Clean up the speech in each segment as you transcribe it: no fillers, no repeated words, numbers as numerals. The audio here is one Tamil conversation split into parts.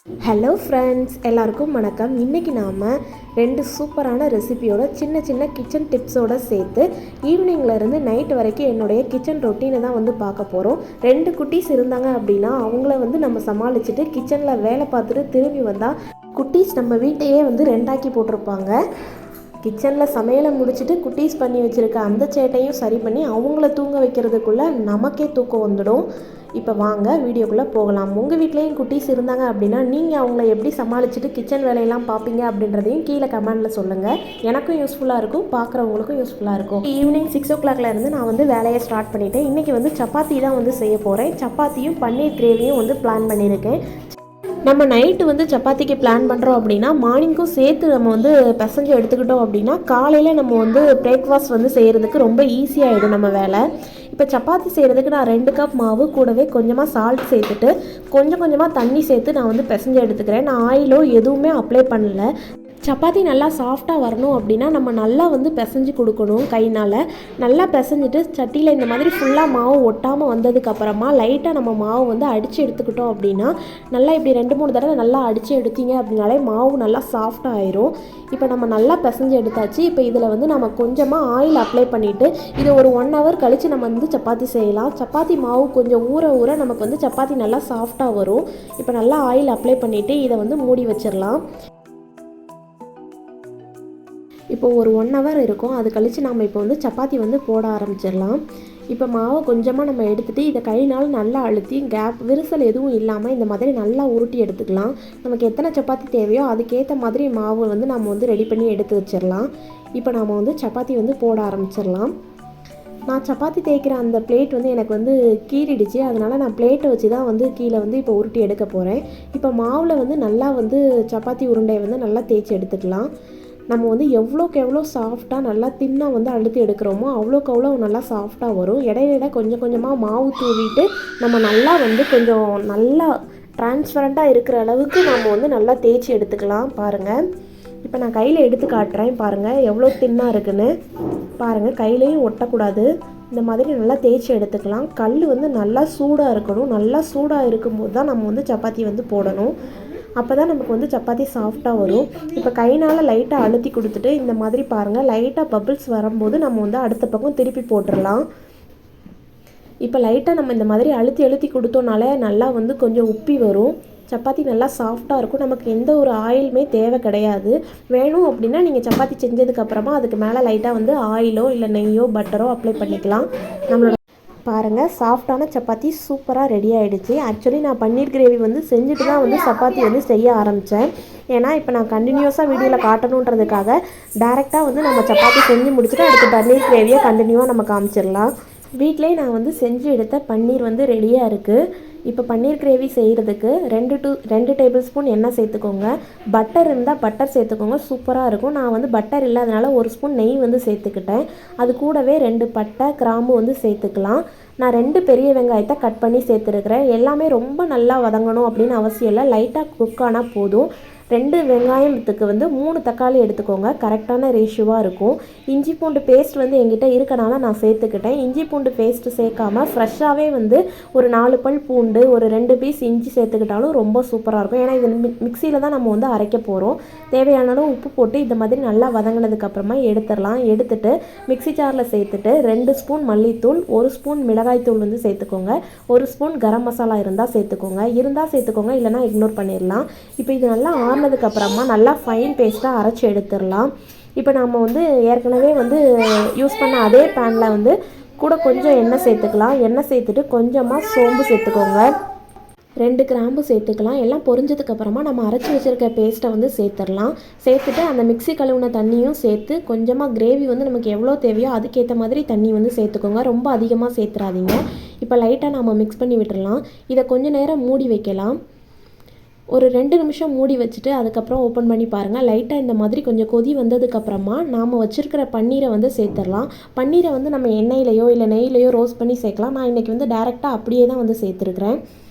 ஹலோ ஃப்ரெண்ட்ஸ், எல்லாருக்கும் வணக்கம். இன்றைக்கி நாம் 2 சூப்பரான ரெசிபியோட சின்ன கிச்சன் டிப்ஸோடு சேர்த்து ஈவினிங்லேருந்து நைட் வரைக்கும் என்னுடைய கிச்சன் ரொட்டீனை தான் பார்க்க போகிறோம். 2 குட்டீஸ் இருந்தாங்க அப்படின்னா அவங்கள நம்ம சமாளிச்சுட்டு கிச்சனில் வேலை பார்த்துட்டு திரும்பி வந்தால் குட்டீஸ் நம்ம வீட்டையே ரெண்டாக்கி போட்டிருப்பாங்க. கிச்சனில் சமையலை முடிச்சுட்டு குட்டீஸ் பண்ணி வச்சுருக்க அந்த சேட்டையும் சரி பண்ணி அவங்கள தூங்க வைக்கிறதுக்குள்ளே நமக்கே தூக்கம் வந்துடும். இப்போ வாங்க வீடியோக்குள்ளே போகலாம். உங்கள் வீட்லேயும் குட்டீஸ் இருந்தாங்க அப்படின்னா நீங்கள் அவங்கள எப்படி சமாளிச்சுட்டு கிச்சன் வேலையெல்லாம் பார்ப்பீங்க அப்படின்றதையும் கீழே கமெண்டில் சொல்லுங்கள். எனக்கும் யூஸ்ஃபுல்லாக இருக்கும், பார்க்குறவங்களுக்கும் யூஸ்ஃபுல்லாக இருக்கும். ஈவினிங் 6 o'clock இருந்து நான் வேலையை ஸ்டார்ட் பண்ணிவிட்டேன். இன்றைக்கி சப்பாத்தி தான் செய்ய போகிறேன். சப்பாத்தியும் பன்னீர் கிரேவியும் பிளான் பண்ணியிருக்கேன். நம்ம நைட்டு சப்பாத்திக்கு பிளான் பண்ணுறோம் அப்படின்னா மார்னிங்க்கும் சேர்த்து நம்ம பிசைஞ்சு எடுத்துக்கிட்டோம் அப்படின்னா காலையில் நம்ம பிரேக்ஃபாஸ்ட் செய்கிறதுக்கு ரொம்ப ஈஸியாகிடும் நம்ம வேலை. இப்போ சப்பாத்தி செய்கிறதுக்கு நான் 2 கப் மாவு கூடவே கொஞ்சமாக சால்ட் சேர்த்துட்டு கொஞ்சமாக தண்ணி சேர்த்து நான் பிசைஞ்சு எடுத்துக்கிறேன். நான் ஆயிலோ எதுவுமே அப்ளை பண்ணல. சப்பாத்தி நல்லா சாஃப்டாக வரணும் அப்படின்னா நம்ம நல்லா பிசைஞ்சு கொடுக்கணும். கைனால் நல்லா பிசைஞ்சிட்டு சட்டியில் இந்த மாதிரி ஃபுல்லாக மாவு ஒட்டாமல் வந்ததுக்கப்புறமா லைட்டாக நம்ம மாவு அடித்து எடுத்துக்கிட்டோம் அப்படின்னா நல்லா இப்படி 2-3 தடவை நல்லா அடித்து எடுத்தீங்க அப்படின்னாலே மாவு நல்லா சாஃப்டாக ஆயிரும். இப்போ நம்ம நல்லா பிசைஞ்சு எடுத்தாச்சு. இப்போ இதில் நம்ம கொஞ்சமாக ஆயில் அப்ளை பண்ணிவிட்டு இதை ஒரு 1 hour கழித்து நம்ம சப்பாத்தி செய்யலாம். சப்பாத்தி மாவு கொஞ்சம் ஊற நமக்கு சப்பாத்தி நல்லா சாஃப்டாக வரும். இப்போ நல்லா ஆயில் அப்ளை பண்ணிவிட்டு இதை மூடி வச்சிடலாம். இப்போ ஒரு 1 hour இருக்கும். அது கழித்து நம்ம இப்போ சப்பாத்தி போட ஆரம்பிச்சிடலாம். இப்போ மாவை கொஞ்சமாக நம்ம எடுத்துகிட்டு இதை கையினால் நல்லா அழுத்தி கேப் விரிசல் எதுவும் இல்லாமல் இந்த மாதிரி நல்லா உருட்டி எடுத்துக்கலாம். நமக்கு எத்தனை சப்பாத்தி தேவையோ அதுக்கேற்ற மாதிரி மாவு நம்ம ரெடி பண்ணி எடுத்து வச்சிடலாம். இப்போ நாம் சப்பாத்தி போட ஆரம்பிச்சிடலாம். நான் சப்பாத்தி தேய்க்கிற அந்த பிளேட் எனக்கு கீறிடுச்சு. அதனால் நான் பிளேட்டை வச்சு தான் கீழே இப்போ உருட்டி எடுக்க போகிறேன். இப்போ மாவில் நல்லா சப்பாத்தி உருண்டையை நல்லா தேய்ச்சி எடுத்துக்கலாம். நம்ம எவ்வளோக்கு எவ்வளோ சாஃப்டாக நல்லா தின்னாக அழுத்தி எடுக்கிறோமோ அவ்வளோக்கு அவ்வளோ நல்லா சாஃப்டாக வரும். இடையில கொஞ்சமாக மாவு தூவிட்டு நம்ம நல்லா கொஞ்சம் நல்லா டிரான்ஸ்பரண்ட்டாக இருக்கிற அளவுக்கு நம்ம நல்லா தேய்ச்சி எடுத்துக்கலாம். பாருங்கள், இப்போ நான் கையில் எடுத்து காட்டுறேன். பாருங்கள் எவ்வளோ தின்னாக இருக்குன்னு. பாருங்கள், கையிலையும் ஒட்டக்கூடாது. இந்த மாதிரி நல்லா தேய்ச்சி எடுத்துக்கலாம். கல் நல்லா சூடாக இருக்கணும். நல்லா சூடாக இருக்கும்போது தான் நம்ம சப்பாத்தி போடணும். அப்போ தான் நமக்கு சப்பாத்தி சாஃப்டாக வரும். இப்போ கைனால் லைட்டாக அழுத்தி கொடுத்துட்டு இந்த மாதிரி பாருங்கள் லைட்டாக பபிள்ஸ் வரும்போது நம்ம அடுத்த பக்கம் திருப்பி போட்டுடலாம். இப்போ லைட்டாக நம்ம இந்த மாதிரி அழுத்தி கொடுத்தோனாலே நல்லா கொஞ்சம் உப்பி வரும். சப்பாத்தி நல்லா சாஃப்டாக இருக்கும். நமக்கு எந்த ஒரு ஆயிலுமே தேவை கிடையாது. வேணும் அப்படின்னா நீங்கள் சப்பாத்தி செஞ்சதுக்கப்புறமா அதுக்கு மேலே லைட்டாக ஆயிலோ இல்லை நெய்யோ பட்டரோ அப்ளை பண்ணிக்கலாம். நம்மளோட பாருங்கள் சாஃப்டான சப்பாத்தி சூப்பராக ரெடி ஆகிடுச்சு. ஆக்சுவலி நான் பன்னீர் கிரேவி செஞ்சுட்டு தான் சப்பாத்தி செய்ய ஆரம்பித்தேன். ஏன்னா இப்போ நான் கண்டினியூஸாக வீடியோவில் காட்டணுன்றதுக்காக டேரெக்டாக நம்ம சப்பாத்தி செஞ்சு முடிச்சுட்டு அடுத்து பன்னீர் கிரேவியை கண்டினியூவாக நம்ம காமிச்சிடலாம். வீட்டிலே நான் செஞ்சு எடுத்த பன்னீர் ரெடியாக இருக்குது. இப்போ பன்னீர் கிரேவி செய்கிறதுக்கு 2 டேபிள் ஸ்பூன் எண்ணெய் சேர்த்துக்கோங்க. பட்டர் இருந்தால் பட்டர் சேர்த்துக்கோங்க, சூப்பராக இருக்கும். நான் பட்டர் இல்லாதனால 1 ஸ்பூன் நெய் சேர்த்துக்கிட்டேன். அது கூடவே 2 பட்டை கிராம்பு சேர்த்துக்கலாம். நான் 2 பெரிய வெங்காயத்தை கட் பண்ணி சேர்த்துருக்கிறேன். எல்லாமே ரொம்ப நல்லா வதங்கணும் அப்படின்னு அவசியம் இல்லை, லைட்டாக குக் ஆனால் போதும். 2 வெங்காயத்துக்கு 3 தக்காளி எடுத்துக்கோங்க, கரெக்டான ரேஷியோவாக இருக்கும். இஞ்சி பூண்டு பேஸ்ட் என்கிட்ட இருக்கனால நான் சேர்த்துக்கிட்டேன். இஞ்சி பூண்டு பேஸ்ட்டு சேர்க்காமல் ஃப்ரெஷ்ஷாகவே ஒரு 4 பல் பூண்டு, ஒரு 2 பீஸ் இஞ்சி சேர்த்துக்கிட்டாலும் ரொம்ப சூப்பராக இருக்கும். ஏன்னா இது மிக்சியில் தான் நம்ம அரைக்க போகிறோம். தேவையான அளவு உப்பு போட்டு இந்த மாதிரி நல்லா வதங்கினதுக்கப்புறமா எடுத்துடலாம். எடுத்துட்டு மிக்சி ஜாரில் சேர்த்துட்டு 2 ஸ்பூன் மல்லித்தூள், 1 ஸ்பூன் மிளகாய்த்தூள் சேர்த்துக்கோங்க. 1 ஸ்பூன் கரம் மசாலா இருந்தால் சேர்த்துக்கோங்க, இல்லைனா இக்னோர் பண்ணிடலாம். இப்போ இது நல்லா ஆனதுக்கப்புறமா நல்லா ஃபைன் பேஸ்ட்டாக அரைச்சி எடுத்துடலாம். இப்போ நம்ம ஏற்கனவே யூஸ் பண்ண அதே பேனில் கூட கொஞ்சம் எண்ணெய் சேர்த்துக்கலாம். எண்ணெய் சேர்த்துட்டு கொஞ்சமாக சோம்பு சேர்த்துக்கோங்க, 2 கிராம்பு சேர்த்துக்கலாம். எல்லாம் பொரிஞ்சதுக்கப்புறமா நம்ம அரைச்சி வச்சுருக்க பேஸ்ட்டை சேர்த்துடலாம். சேர்த்துட்டு அந்த மிக்ஸி கழுவுன தண்ணியும் சேர்த்து கொஞ்சமாக கிரேவி நமக்கு எவ்வளோ தேவையோ அதுக்கேற்ற மாதிரி தண்ணி சேர்த்துக்கோங்க. ரொம்ப அதிகமாக சேர்த்துறாதீங்க. இப்போ லைட்டாக நம்ம மிக்ஸ் பண்ணி விட்டுடலாம். இதை கொஞ்சம் நேரம் மூடி வைக்கலாம். ஒரு 2 நிமிஷம் மூடி வச்சுட்டு அதுக்கப்புறம் ஓப்பன் பண்ணி பாருங்கள். லைட்டாக இந்த மாதிரி கொஞ்சம் கொதி வந்ததுக்கப்புறமா நாம் வச்சுருக்கிற பன்னீரை சேர்த்துடலாம். பன்னீரை நம்ம எண்ணெயிலையோ இல்லை நெய்லையோ ரோஸ்ட் பண்ணி சேர்க்கலாம். நான் இன்றைக்கி டேரெக்டாக அப்படியே தான் சேர்த்துருக்குறேன்.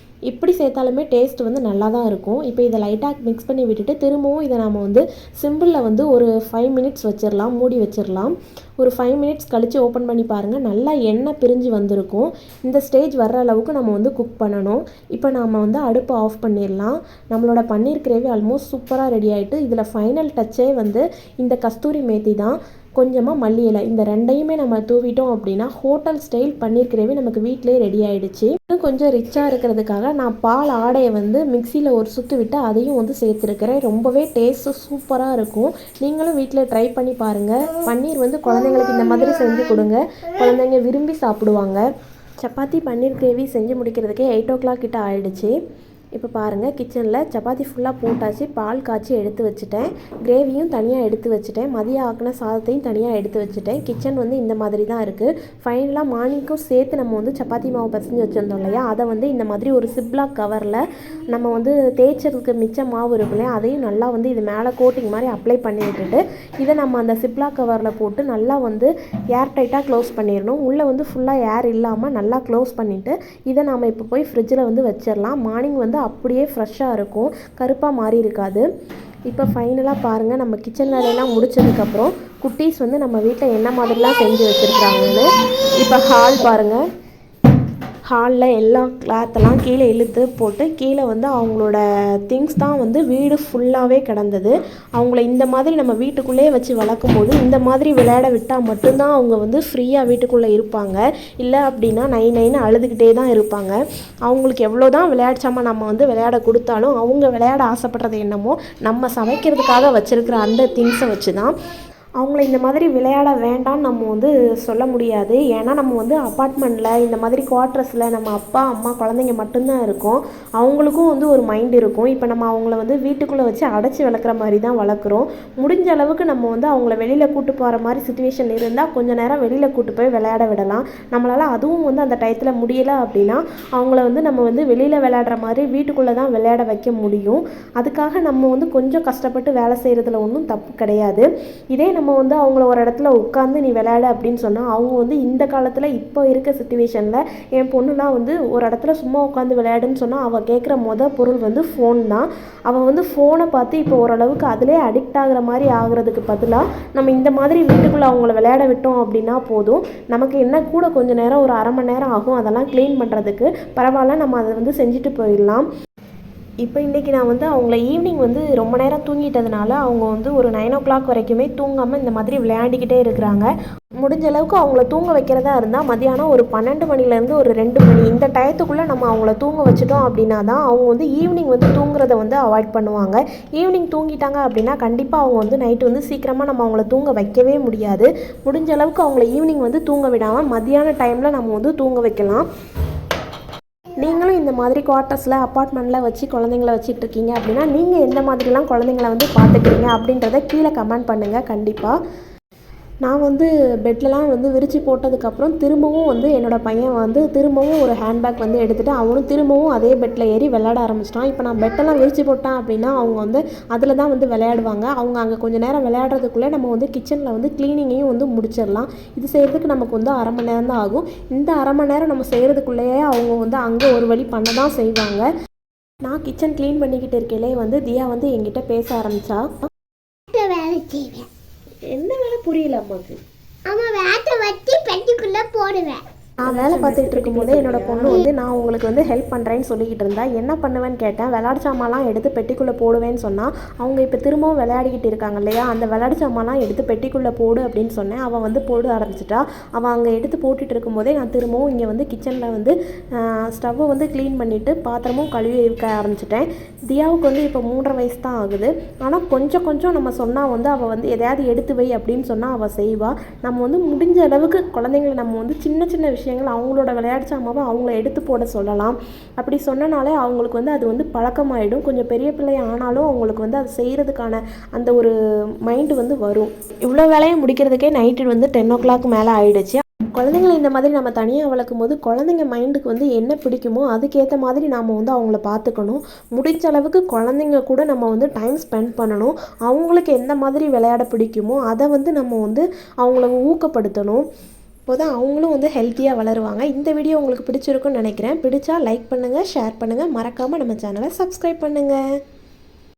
இப்படி சேர்த்தாலுமே டேஸ்ட் வந்து நல்லா தான் இருக்கும். இப்போ இதை லைட்டாக மிக்ஸ் பண்ணி விட்டுட்டு திரும்பவும் இதை நம்ம வந்து சிம்பிளில் வந்து ஒரு 5 மினிட்ஸ் வச்சிடலாம், மூடி வச்சிடலாம். ஒரு 5 மினிட்ஸ் கழித்து ஓப்பன் பண்ணி பாருங்கள், நல்லா எண்ணெய் பிரிஞ்சு வந்திருக்கும். இந்த ஸ்டேஜ் வர்ற அளவுக்கு நம்ம வந்து குக் பண்ணணும். இப்போ நம்ம வந்து அடுப்பை ஆஃப் பண்ணிடலாம். நம்மளோட பன்னீர் கிரேவி ஆல்மோஸ்ட் சூப்பராக ரெடி ஆகிட்டு, இதில் ஃபைனல் டச்சே வந்து இந்த கஸ்தூரி மேத்தி தான், கொஞ்சமாக மல்லி இலை. இந்த ரெண்டையுமே நம்ம தூவிட்டோம் அப்படின்னா ஹோட்டல் ஸ்டைல் பன்னீர் கிரேவி நமக்கு வீட்டிலே ரெடி ஆகிடுச்சு. இன்னும் கொஞ்சம் ரிச்சாக இருக்கிறதுக்காக நான் பால் ஆடையை வந்து மிக்சியில் ஒரு சுற்று விட்டு அதையும் வந்து சேர்த்துருக்கிறேன். ரொம்பவே டேஸ்ட்டு சூப்பராக இருக்கும். நீங்களும் வீட்டில் ட்ரை பண்ணி பாருங்கள். பன்னீர் வந்து குழந்தைங்களுக்கு இந்த மாதிரி செஞ்சு கொடுங்க, குழந்தைங்க விரும்பி சாப்பிடுவாங்க. சப்பாத்தி பன்னீர் கிரேவி செஞ்சு முடிக்கிறதுக்கே 8 o'clock கிட்ட ஆகிடுச்சு. இப்போ பாருங்கள், கிச்சனில் சப்பாத்தி ஃபுல்லாக போட்டாச்சு, பால் காய்ச்சி எடுத்து வச்சுட்டேன், கிரேவியும் தனியாக எடுத்து வச்சுட்டேன், மதியம் ஆக்கின சாதத்தையும் தனியாக எடுத்து வச்சுட்டேன். கிச்சன் வந்து இந்த மாதிரி தான் இருக்குது. ஃபைனலாக மார்னிங்க்கும் சேர்த்து நம்ம வந்து சப்பாத்தி மாவு பசஞ்சு வச்சுருந்தோம் இல்லையா, அதை வந்து இந்த மாதிரி ஒரு சிப்லாக் கவரில் நம்ம வந்து தேய்ச்சதுக்கு மிச்ச மாவு இருக்கும் இல்லையா, அதையும் நல்லா வந்து இது மேலே கோட்டிங் மாதிரி அப்ளை பண்ணி விட்டுட்டு இதை நம்ம அந்த சிப்லாக் கவரில் போட்டு நல்லா வந்து ஏர் டைட்டாக க்ளோஸ் பண்ணிடணும். உள்ளே வந்து ஃபுல்லாக ஏர் இல்லாமல் நல்லா க்ளோஸ் பண்ணிவிட்டு இதை நம்ம இப்போ போய் ஃப்ரிட்ஜில் வந்து வச்சிடலாம். மார்னிங் வந்து அப்படியே ஃப்ரெஷ்ஷாக இருக்கும், கருப்பாக மாறி இருக்காது. இப்போ ஃபைனலாக பாருங்கள், நம்ம கிச்சன் வேலையெல்லாம் முடிச்சதுக்கப்புறம் குட்டீஸ் வந்து நம்ம வீட்டில் என்ன மாதிரிலாம் செஞ்சு வச்சுருக்காங்கன்னு. இப்போ ஹால் பாருங்கள், ஹாலில் எல்லா கிளாத்தெல்லாம் கீழே இழுத்து போட்டு கீழே வந்து அவங்களோட திங்ஸ் தான் வந்து வீடு ஃபுல்லாகவே கிடந்தது. அவங்கள இந்த மாதிரி நம்ம வீட்டுக்குள்ளேயே வச்சு வளர்க்கும் போது இந்த மாதிரி விளையாட விட்டால் மட்டும்தான் அவங்க வந்து ஃப்ரீயாக வீட்டுக்குள்ளே இருப்பாங்க. இல்லை அப்படின்னா நைன்னு அழுதுகிட்டே தான் இருப்பாங்க. அவங்களுக்கு எவ்வளோ தான் விளையாடிச்சாமல் நம்ம வந்து விளையாட கொடுத்தாலும் அவங்க விளையாட ஆசைப்படுறது என்னமோ நம்ம சமைக்கிறதுக்காக வச்சுருக்கிற அந்த திங்ஸை வச்சு தான். அவங்கள இந்த மாதிரி விளையாட வேண்டாம்னு நம்ம வந்து சொல்ல முடியாது. ஏன்னா நம்ம வந்து அப்பார்ட்மெண்ட்டில் இந்த மாதிரி குவார்ட்டர்ஸில் நம்ம அப்பா அம்மா குழந்தைங்க மட்டும்தான் இருக்கோம். அவங்களுக்கும் வந்து ஒரு மைண்ட் இருக்கும். இப்போ நம்ம அவங்கள வந்து வீட்டுக்குள்ளே வச்சு அடைச்சி வளர்க்குற மாதிரி தான் வளர்க்குறோம். முடிஞ்ச அளவுக்கு நம்ம வந்து அவங்கள வெளியில் கூட்டு போகிற மாதிரி சுச்சுவேஷன் இருந்தால் கொஞ்சம் நேரம் வெளியில் கூட்டு போய் விளையாட விடலாம். நம்மளால் அதுவும் வந்து அந்த டயத்தில் முடியலை அப்படின்னா அவங்கள வந்து நம்ம வந்து வெளியில் விளையாடுற மாதிரி வீட்டுக்குள்ளே தான் விளையாட வைக்க முடியும். அதுக்காக நம்ம வந்து கொஞ்சம் கஷ்டப்பட்டு வேலை செய்கிறதுல ஒன்றும் தப்பு கிடையாது. இதே நம்ம வந்து அவங்கள ஒரு இடத்துல உட்காந்து நீ விளையாட அப்படின்னு சொன்னால் அவங்க வந்து இந்த காலத்தில் இப்போ இருக்க சிச்சுவேஷனில் என் பொண்ணுலாம் வந்து ஒரு இடத்துல சும்மா உட்காந்து விளையாடுன்னு சொன்னால் அவள் கேட்குற பொருள் வந்து ஃபோன் தான். அவள் வந்து ஃபோனை பார்த்து இப்போ ஓரளவுக்கு அதிலே அடிக்ட் ஆகிற மாதிரி ஆகிறதுக்கு பதிலாக நம்ம இந்த மாதிரி வீட்டுக்குள்ளே அவங்கள விளையாட விட்டோம் அப்படின்னா போதும். நமக்கு என்ன கூட கொஞ்சம் நேரம், ஒரு அரை மணி நேரம் ஆகும் அதெல்லாம் க்ளீன் பண்ணுறதுக்கு. பரவாயில்ல, நம்ம அதை வந்து செஞ்சுட்டு போயிடலாம். இப்போ இன்றைக்கி நான் வந்து அவங்கள ஈவினிங் வந்து ரொம்ப நேரம் தூங்கிட்டதுனால அவங்க வந்து ஒரு 9 o'clock வரைக்குமே தூங்காமல் இந்த மாதிரி விளையாடிக்கிட்டே இருக்கிறாங்க. முடிஞ்ச அளவுக்கு அவங்கள தூங்க வைக்கிறதா இருந்தால் மதியானம் ஒரு 12 மணிலேருந்து ஒரு 2 மணி இந்த டயத்துக்குள்ளே நம்ம அவங்கள தூங்க வச்சுட்டோம் அப்படின்னா தான் அவங்க வந்து ஈவினிங் வந்து தூங்குறத வந்து அவாய்ட் பண்ணுவாங்க. ஈவினிங் தூங்கிட்டாங்க அப்படின்னா கண்டிப்பாக அவங்க வந்து நைட்டு வந்து சீக்கிரமாக நம்ம அவங்கள தூங்க வைக்கவே முடியாது. முடிஞ்ச அளவுக்கு அவங்கள ஈவினிங் வந்து தூங்க விடாமல் மதியான டைமில் நம்ம வந்து தூங்க வைக்கலாம். நீங்களும் இந்த மாதிரி குவார்ட்டர்ஸில் அப்பார்ட்மெண்ட்டில் வச்சு குழந்தைங்கள வச்சிட்ருக்கீங்க அப்படின்னா நீங்கள் எந்த மாதிரிலாம் குழந்தைங்கள வந்து பார்த்துக்கிறீங்க அப்படின்றத கீழே கமெண்ட் பண்ணுங்கள். கண்டிப்பாக நான் வந்து பெட்லலாம் வந்து விரித்து போட்டதுக்கப்புறம் திரும்பவும் வந்து என்னோடய பையன் வந்து திரும்பவும் ஒரு ஹேண்ட்பேக் வந்து எடுத்துகிட்டு அவனும் திரும்பவும் அதே பெட்டில் ஏறி விளையாட ஆரம்பிச்சிட்டான். இப்போ நான் பெட்டெல்லாம் விரித்து போட்டேன் அப்படின்னா அவங்க வந்து அதில் தான் வந்து விளையாடுவாங்க. அவங்க அங்கே கொஞ்சம் நேரம் விளையாடுறதுக்குள்ளே நம்ம வந்து கிச்சனில் வந்து க்ளீனிங்கையும் வந்து முடிச்சிடலாம். இது செய்கிறதுக்கு நமக்கு வந்து அரை மணி நேரம் தான் ஆகும். இந்த அரை மணி நேரம் நம்ம செய்கிறதுக்குள்ளேயே அவங்க வந்து அங்கே ஒரு வழி பண்ண தான் செய்வாங்க. நான் கிச்சன் க்ளீன் பண்ணிக்கிட்டு இருக்கையிலே வந்து தியா வந்து என்கிட்ட பேச ஆரம்பித்தா. வேலை செய்வேன். என்ன வேலை புரியல அம்மாக்கு? அம்மா வேட்டை வட்டி பெட்டிக்குள்ளே போடுவேன். நான் வேலை பார்த்துட்டு இருக்கும்போது என்னோட பொண்ணு வந்து நான் உங்களுக்கு வந்து ஹெல்ப் பண்ணுறேன்னு சொல்லிக்கிட்டு இருந்தா. என்ன பண்ணுவேன்னு கேட்டேன். விளையாடு சாமான்லாம் எடுத்து பெட்டிக்குள்ளே போடுவேன்னு சொன்னால் அவங்க இப்போ திரும்பவும் விளையாடிக்கிட்டு இருக்காங்க இல்லையா, அந்த விளையாடு சாமான்லாம் எடுத்து பெட்டிக்குள்ளே போடு அப்படின்னு சொன்னேன். அவள் வந்து போட ஆரம்பிச்சிட்டா. அவள் அங்கே எடுத்து போட்டுட்டு இருக்கும்போதே நான் திரும்பவும் இங்கே வந்து கிச்சனில் வந்து ஸ்டவ்வை வந்து க்ளீன் பண்ணிவிட்டு பாத்திரமும் கழுவி வைக்க ஆரம்பிச்சிட்டேன். தியாவுக்கு வந்து இப்போ 3.5 வயசு தான் ஆகுது. ஆனால் கொஞ்சம் கொஞ்சம் நம்ம சொன்னால் வந்து அவள் வந்து எதையாவது எடுத்து வை அப்படின்னு சொன்னால் அவள் செய்வாள். நம்ம வந்து முடிஞ்ச அளவுக்கு குழந்தைங்களை நம்ம வந்து சின்ன சின்ன விஷயங்கள் அவங்களோட விளையாட்டு சாமாவை அவங்கள எடுத்து போட சொல்லலாம். அப்படி சொன்னனாலே அவங்களுக்கு வந்து அது வந்து பழக்கமாயிடும். கொஞ்சம் பெரிய பிள்ளை ஆனாலும் அவங்களுக்கு வந்து அது செய்கிறதுக்கான அந்த ஒரு மைண்டு வந்து வரும். இவ்வளோ வேலையை முடிக்கிறதுக்கே நைட்டு வந்து 10 o'clock மேலே ஆயிடுச்சு. குழந்தைங்களை இந்த மாதிரி நம்ம தனியாக வளர்க்கும் போது குழந்தைங்க மைண்டுக்கு வந்து என்ன பிடிக்குமோ அதுக்கேற்ற மாதிரி நாம் வந்து அவங்கள பார்த்துக்கணும். முடிஞ்ச அளவுக்கு குழந்தைங்க கூட நம்ம வந்து டைம் ஸ்பெண்ட் பண்ணணும். அவங்களுக்கு எந்த மாதிரி விளையாட பிடிக்குமோ அதை வந்து நம்ம வந்து அவங்கள ஊக்கப்படுத்தணும். அப்போ தான் அவங்களும் வந்து ஹெல்த்தியாக வளருவாங்க. இந்த வீடியோ உங்களுக்கு பிடிச்சிருக்குன்னு நினைக்கிறேன். பிடிச்சா லைக் பண்ணுங்கள், ஷேர் பண்ணுங்கள், மறக்காமல் நம்ம சேனலை சப்ஸ்கிரைப் பண்ணுங்கள்.